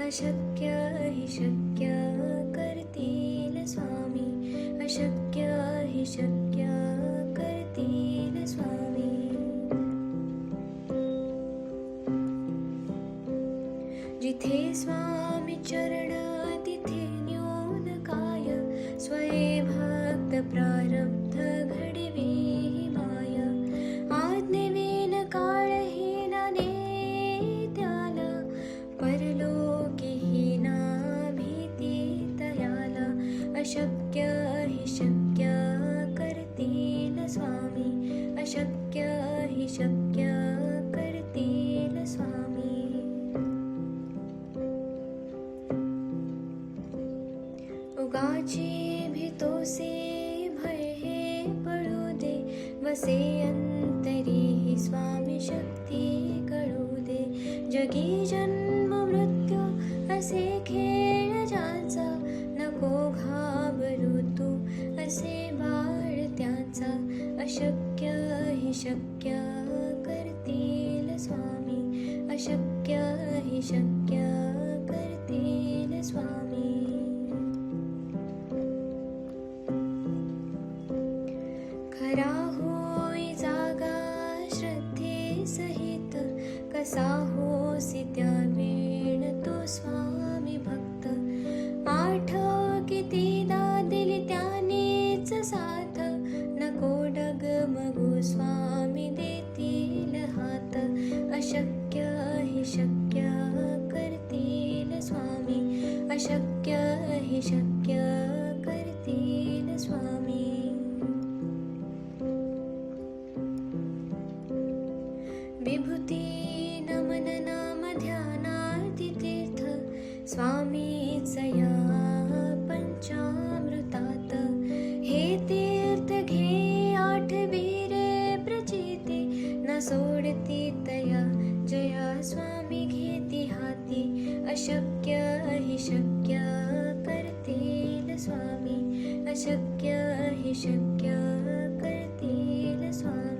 अशक्य हि शक्य करतील स्वामी, अशक्य हि शक्य करतील स्वामी. जिथे स्वामी चरण तिथे न्यून काय, स्वये भक्त प्रारब्ध घडवी ही माय. आज्ञेविन काळहीना नेत्याला, परलोकीहीना भीती तयाला. अशक्य हि शक्य करतील स्वामी, अशक्य हि शक्य करतील स्वामी. उगाची भीतोसे भय हे पळू दे, वसे अंतरी ही स्वामी शक्ती कळू दे. जगी जन्म मृत्यू असे खेळ ज्याचा, नको घाबरू तू असे बाळ त्याचा. अशक्य हि शक्य करतील स्वामी, अशक्य हि शक्य करतील स्वामी. खरा होई जागा श्रद्धे सहित, कसा होसी त्या वेळ तो स्वामी भक्त. आठव कितीदा दिली त्यानेच साथ, नको डगमगू स्वामी देतील हात. अशक्य हि शक्य करतील स्वामी, अशक्य हि शक्य करतील स्वामी. विभूती नमन नाम ध्यानार्ती तीर्थ, स्वामीच या पंचामृतात. हे तीर्थ घे आठवीरे प्रचिती, न सोडती तया जया स्वामी घेती हाती. अशक्य हि शक्य करतील स्वामी, अशक्य हि शक्य करतील स्वामी.